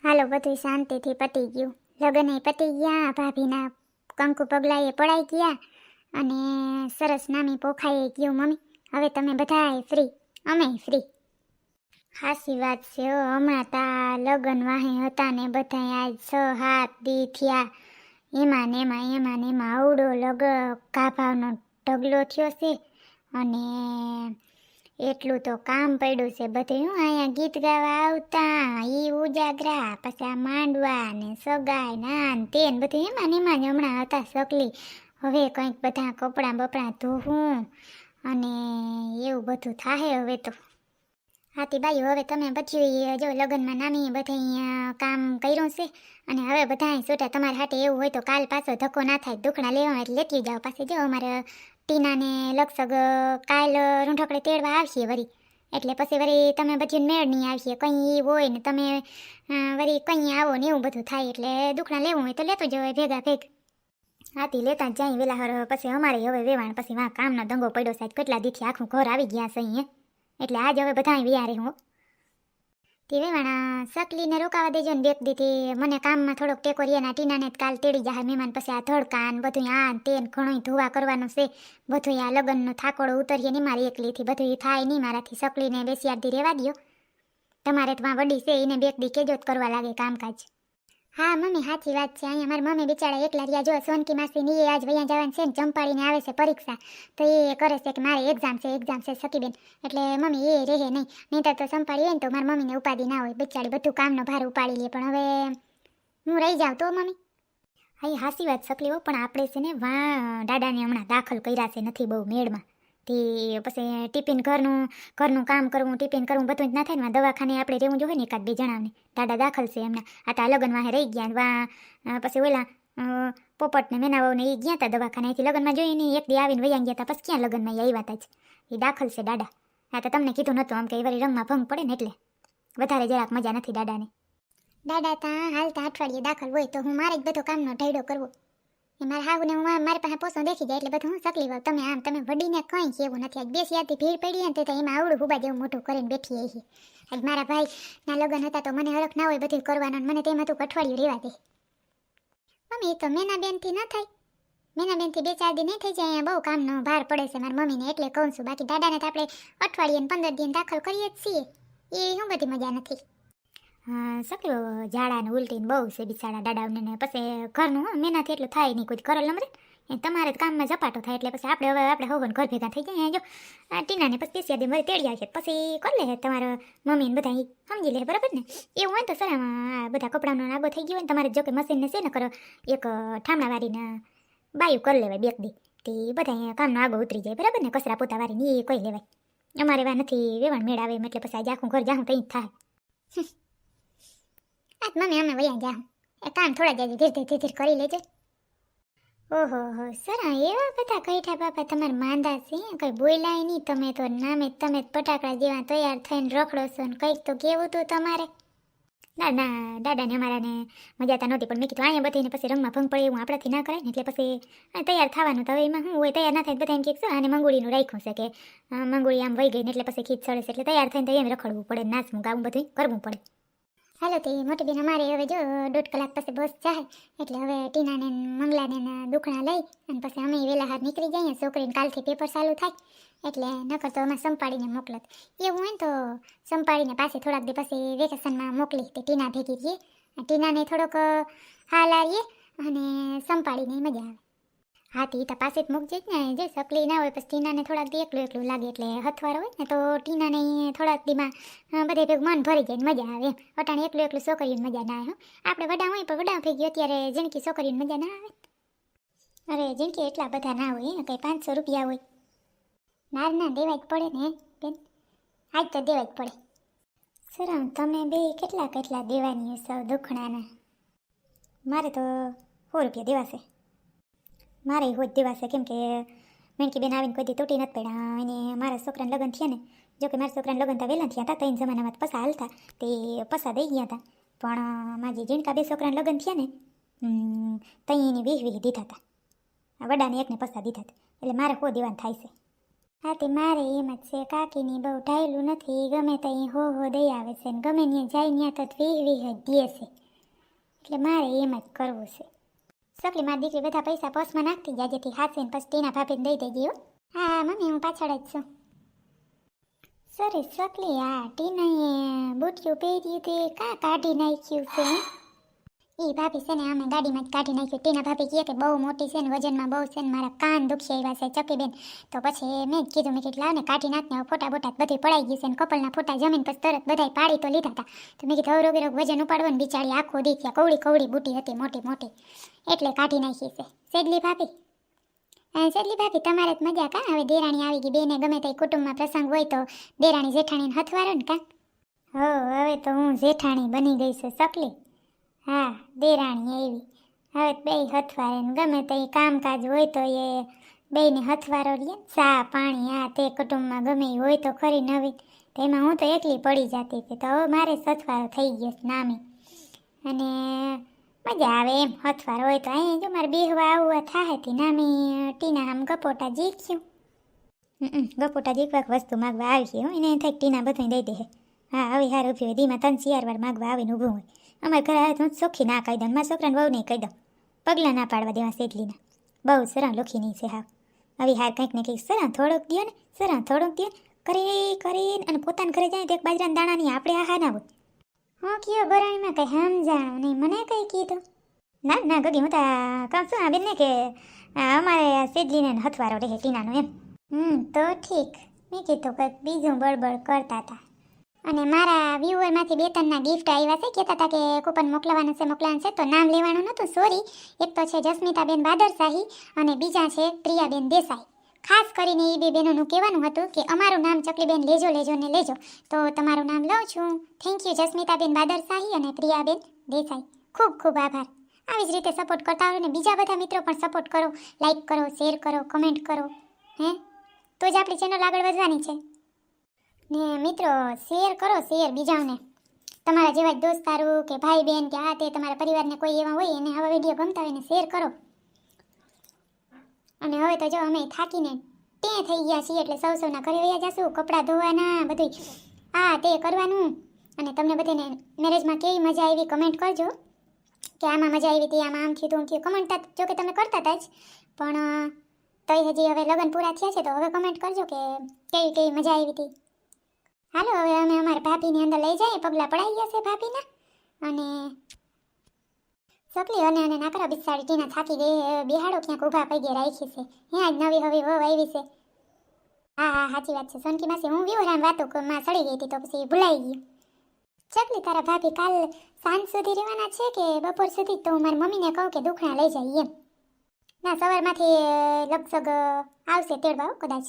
હાલો બધું શાંતિથી પતી ગયું. લગ્ન પતી ગયા, ભાભીના કંકુ પગલાએ પડાઈ ગયા અને સરસ નામી પોખાઈ ગયું. મમ્મી હવે તમે બધાય ફ્રી, અમે ફ્રી. હાસી વાત છે. હમણાં તા લગ્ન વાહે હતા ને બધાય આજ 6-7 દી થયા. એમાં આવડો ગાભાનો ઢગલો થયો છે અને એટલું તો કામ પડ્યું છે બધે. હું અહીંયા ગીત ગાવા આવતા, ઈ ઉજાગરા, પછી આ માંડવા ને સગાઈ ના તેન બધું એમાં જ હમણાં હતા સકલી. હવે કંઈક બધા કપડાં બપડા ધોવું અને એવું બધું થાય હવે તો. હાથી બાઈ હવે તમે પછી જો લગ્નમાં નામી બધા કામ કર્યું છે અને હવે બધા છૂટા. તમારા હાથે એવું હોય તો કાલ પાછો ધક્કો ના થાય, દુખણા લેવા એટલે લેતી જાઓ. પાછી જો અમારે ટીનાને લગસગ કાલ રૂંઢકડે તેડવા આવશે વળી, એટલે પછી વળી તમે પછી મેળ નહીં આવશે. કંઈ હોય ને તમે વળી કંઈ આવો ને એવું બધું થાય, એટલે દુખણા લેવું હોય તો લેતું જવાય ભેગા ભેગ. હાથી લેતા જ જાય વેલા હર. પછી અમારે હવે વેવાણ પછી વાં કામનો દંગો પડ્યો સાહેબ. કેટલા દીથી આખું ઘર આવી ગયા છે અહીંયા, એટલે આજ હવે બધા વિયારે હું તે વેવાણા સકલીને રોકાવા દેજો ને બેક દીધી. મને કામમાં થોડોક ટેકો રહ્યા. ટીનાને કાલ તેડી જાય મહેમાન. પછી આ ધડકાન બધું આ તેન ઘણું ધોવા કરવાનું છે બધું. આ લગ્નનો થાકોડો ઉતરીએ નહીં મારી એકલીથી, બધું થાય નહીં મારાથી. સકલીને બેસિયારથી રહેવા દો. તમારે તો વડી છે એને બેક દી કેજો જ કરવા લાગે કામકાજ. હા મમ્મી સાચી વાત છે. અહીંયા મારી મમ્મી બિચારા એકલા રહ્યા. જો સોનકી માસી એ આજ વૈયા જવાનું છે ને, ચંપાડીને આવે છે પરીક્ષા, તો એ કરે છે કે મારે એક્ઝામ છે સખીબેન, એટલે મમ્મી એ રહે નહીં તો સંપાડી હોય ને તો મારી મમ્મીને ઉપાધિ ના હોય. બિચારી બધું કામનો ભાર ઉપાડી લે. પણ હવે હું રહી જાઉં તો મમ્મી. હા હાસી વાત સકલી હો. પણ આપણે છે ને વાં દાદાને હમણાં દાખલ કર્યા છે નથી બહુ મેળમાં. તે પછી ટિફિન ઘરનું કામ કરવું, ટિફિન કરવું બધું જ ના થાય ને. દવાખાને આપણે રહેવું જોઈએ ને એકાદ બે જણાને. દાદા દાખલ છે એમના. આ તા લગ્ન વાહે રહી ગયા. વા પછી ઓલા પોપટને મેનાવાને એ ગયા હતા દવાખાને. અહીંથી લગ્નમાં જોઈ ને એક દી આવીને વૈયા ગયા હતા. પછી ક્યાં લગ્નમાં આવ્યા હતા જ. એ દાખલ છે દાદા. હા તો તમને કીધું નહોતું આમ કે વળી રંગમાં ભંગ પડે ને એટલે વધારે જરાક મજા નથી દાદાને. દાદા ત્યાં હાલતા અઠવાડિયે દાખલ હોય તો હું મારે જ બધો કામનો ઢેડો કરવો. એ મારા હાવને હું મારી પાસે પોસો દેખી જાય એટલે બધું હું સકલી વાવ. તમે વડીને કંઈ કેવું નથી. આજ બેસિયાથી ભીડ પડી ને તો એમાં આવડું હુબા જેવું મોટું કરીને બેઠી છે. આજ મારા ભાઈના લગ્ન હતા તો મને હરખ ના હોય બધું કરવાનું. મને તેમ હતું અઠવાડિયું રહેવા દે. મમ્મી એ તો મેનાબેનથી ન થાય. મેનાબેનથી 2-4 દી નહીં થઈ જાય. અહીંયા બહુ કામનો ભાર પડે છે મારી મમ્મીને, એટલે કહું છું. બાકી દાદાને તો આપણે અઠવાડિયે 15 દિન દાખલ કરીએ જ છીએ. એ શું બધી મજા નથી. હા સકલો ઝાડા ને ઉલટીને બહુ છે બિચારા દાદાઓને ને. પછી ઘરનું મેનાથી એટલું થાય નહીં. કોઈ કરલ નમરે એ તમારે કામમાં ઝપાટો થાય એટલે પછી આપણે હોવન ઘર ભેગા થઈ જાય. જો આ ટીનાને પછી પેશિયા દે તેડ્યા છે પછી કરી લે તમારા મમ્મીને બધા સમજી લે બરાબર ને. એવું હોય તો સર બધા કપડાનો આગો થઈ ગયો હોય ને તમારે જો કે મશીનને છે ને કરો એક ઠામણાવાળીને બાયું કરી લેવાય બેક દી. તે બધા કામનો આગો ઉતરી જાય બરાબર ને. કચરા પોતા વાળીને એ કોઈ લેવાય. અમારે એવા નથી વેવાણ મેળ આવે એટલે પછી આજે આખું ઘર જાઉં કંઈ થાય. આજ મમ્મી અમે વૈયા જાઉં. એ કામ થોડા જાય ધીરે કરી લેજો. ઓહો હો સર એવા બધા કઈઠા બાપા તમારે માંદા છે. કંઈ બોલાય નહીં તમે તો. નામે તમે ફટાકડા જેવા તૈયાર થઈને રખડો છો ને. કંઈક તો કેવું તું તમારે. ના દાદાને અમારાને મજા તો નહોતી. પણ મેં કીધું અહીંયા બધીને પછી રંગમાં ભંગ પડે એવું આપણાથી ના કરાય ને. એટલે પછી તૈયાર થવાનું તો હવે એમાં શું હોય. તૈયાર ના થાય બધા એમ કે અને મંગોળીનું રાખ્યું છે કે મંગોળી આમ વહી ગઈ ને એટલે પછી ખીચ ચડે છે. એટલે તૈયાર થઈને તો એમ રખડવું પડે, નાચવું ગાવું બધું કરવું પડે. હાલો તે મોટી બેન અમારે હવે જો 1.5 કલાક પછી બસ જાય એટલે હવે ટીનાને મંગલાને દુખણા લઈ અને પછી અમે વહેલા હાથ નીકળી જઈએ. છોકરીને કાલથી પેપર ચાલુ થાય એટલે નકર તો અમે સંપાડીને મોકલત. એવું હોય ને તો સંપાડીને પાસે થોડાક દી પછી વેકેશનમાં મોકલી તે ટીના ભેગી રહીએ. ટીનાને થોડોક હાલ આવીએ અને સંપાડીને મજા આવે. હા તે તો પાસે જ મૂકજે જ ને. જે સકલી ના હોય પછી ટીનાને થોડાક દી એકલું લાગે. એટલે હથવાર હોય ને તો ટીનાને થોડાક દીમાં બધે ભેગું મન ભરી જાય મજા આવે એમ. અટાણે એકલું છોકરીઓને મજા ના આવે. આપણે વડા હોય પણ વડા થઈ ગયો અત્યારે જિંદગી છોકરીઓને મજા ના આવે. અરે જિંદગી એટલા બધા ના હોય કંઈ 500 રૂપિયા હોય. ના દેવા જ પડે ને બેન. આજ તો દેવા જ પડે. સર તમે બે કેટલા દેવાની સૌ દુખણાના? મારે તો 100 રૂપિયા દેવાશે. મારે હોજ દેવાશે કેમ કે મેણકી બેન આવીને કોઈ દી તૂટી નથી પડ્યા. અને મારા છોકરાને લગ્ન થયા ને, જોકે મારા છોકરાને લગ્ન વહેલા થયા હતા. 3 જમાનામાં પસા હાલતા તે પસા દઈ ગયા હતા. પણ મારી જીણકા 2 છોકરાને લગ્ન થયા ને તઈ એને 20 દીધા હતા. વડાને એકને પસા દીધા હતા. એટલે મારે 100 દેવાનું થાય છે. હા તે મારે એમ જ છે, કાકીની બહુ ઢાયલું નથી, ગમે ત્યાં હો દઈ આવે છે ને ગમે ત્યાં જાય ત્યાં તો વીહ જ દે છે, એટલે મારે એમ જ કરવું છે. સકલી મારી દીકરી બધા પૈસા પર્સમાં નાખતી જાય જેથી હાથે પછી ટીના ભાભીને દઈ દેજે હો. હા મમ્મી હું પાછળ જ છું. સરસ સકલી આ ટીનાએ બુટિયું પહેર્યું તે કાં કાઢી નાખ્યું છે? એ ભાભી છે ને અમે ગાડીમાં જ કાઢી નાખ્યું. ટીના ભાભી કહે કે બહુ મોટી છે ને વજનમાં બહુ છે ને મારા કાન દુખી આવ્યા છે ચકીબેન. તો પછી મેં જ કીધું મેં કીધું લાવ ને કાઢી નાખને ફોટા બોટા બધું પડાઈ ગયું છે ને કપલના ફોટા જમીન પછી તરત બધાય પાડી તો લીધા હતા. તો મેં કીધું રોગે રોગ વજન ઉપાડવાનું બિચારી આખો દી થયા કવડી કવડી બુટી હતી મોટી મોટી એટલે કાઢી નાખી છે. સેજલી ભાભી સેજલી ભાભી તમારે જ મજા કાં હવે દેરાણી આવી ગઈ બેને ગમે તે કુટુંબમાં પ્રસંગ હોય તો દેરાણી જેઠાણીને હથવારો ને કાં? હો હવે તો હું જેઠાણી બની ગઈ છે સકલી. હા દેરાણી એવી હવે બે હથવારે ગમે તે કામકાજ હોય તો એ બેને હથવારો લે ચા પાણી આ તે કુટુંબમાં ગમે હોય તો ખરી નવી તેમાં હું તો એકલી પડી જતી હતી તો હવે મારે હથવારો થઈ ગયો નામી અને મજા આવે એમ હથવારો હોય તો અહીંયા જો મારે બેહવા આવવા થાય હતી નામી ટીના આમ ગપોટા જીખ્યું. ગપોટા જીખવા વસ્તુ માગવા આવી હું એને થાય ટીના બધું દઈ દે. હા હવે હાર ઊભી હોય ધીમાં 3-4 વાર માગવા આવીને ઊભું હોય. અમારે ઘરે આવે તો હું ચોખ્ખી ના કહી દઉં મારા છોકરાને બહુ નહીં કહી દઉં પગલાં ના પાડવા દેવા સેટલીના બહુ સરા લોખી નહીં છે હા હવે હાર કંઈક ને કંઈક સરા થોડોક દો ને સરા થોડોક દો કરીને અને પોતાના ઘરે જાય તો એક બાજરાના દાણાની આપણે આહા ના હોય. હા કયો બરાણીમાં કંઈ સમજાણું નહીં મને કંઈ કીધું ના ના ગગી હું તો કામ શું આ બેન ને કે અમારે સેજલીને હથવારો રહે ટીનાનો એમ તો ઠીક મેં કીધું કંઈક બીજું બળબડ કરતા હતા. અને મારા વ્યુઅરમાંથી 2-3 ગિફ્ટ આવ્યા છે કહેતા હતા કે કૂપન મોકલવાનું છે તો નામ લેવાનું નહોતું સોરી. એક તો છે જસ્મિતાબેન બાદરશાહી અને બીજા છે પ્રિયાબેન દેસાઈ. ખાસ કરીને એ બે બહેનોનું કહેવાનું હતું કે અમારું નામ ચકલીબેન લેજો ને લેજો તો તમારું નામ લઉં છું. થેન્ક યુ જસ્મિતાબેન બાદરશાહી અને પ્રિયાબેન દેસાઈ. ખૂબ ખૂબ આભાર. આવી જ રીતે સપોર્ટ કરતા હોય ને બીજા બધા મિત્રો પણ સપોર્ટ કરો, લાઈક કરો, શેર કરો, કમેન્ટ કરો તો જ આપણી ચેનલ આગળ વધવાની છે. ને મિત્રો શેર કરો શેર બીજાઓને તમારા જેવા જ દોસ્તારો કે ભાઈ બહેન કે આ તે તમારા પરિવારને કોઈ એવા હોય એને આવા વિડીયો ગમતા હોય ને શેર કરો. અને હવે તો જો અમે થાકીને થઈ ગયા છીએ એટલે સૌના ઘરે વયા જશું કપડાં ધોવાના બધું આ તે કરવાનું. અને તમને બધાને મેરેજમાં કેવી મજા આવી કમેન્ટ કરજો કે આમાં મજા આવી હતી આમાં આમ થયું તેમ થયું. કમેન્ટ જો કે તમે કરતા હતા જ પણ તોય હજી હવે લગ્ન પૂરા થયા છે તો હવે કમેન્ટ કરજો કે કેવી મજા આવી હતી. હાલો હવે અમે અમારા ભાભીની અંદર લઈ જઈએ પગલાં પડાઈ ગયા છે ભાભીના અને સકલી અને નાકરા બિસાડી ટીના થાકી ગઈ બિહાડો ક્યાંક ઊભા પૈગે રાખી છે ત્યાં જ નવી હવે વહુ આવી છે. હા સાચી વાત છે સોનકી માસી હું વિવરામ વાતોમાં સડી ગઈ હતી તો પછી ભૂલાઈ ગયું. ચકલી તારા ભાભી કાલ સાંજ સુધી રહેવાના છે કે બપોર સુધી? તો મારી મમ્મીને કહું કે દુખણા લઈ જાય એમ. ના સવારમાંથી લગભગ આવશે તેડવા કદાચ.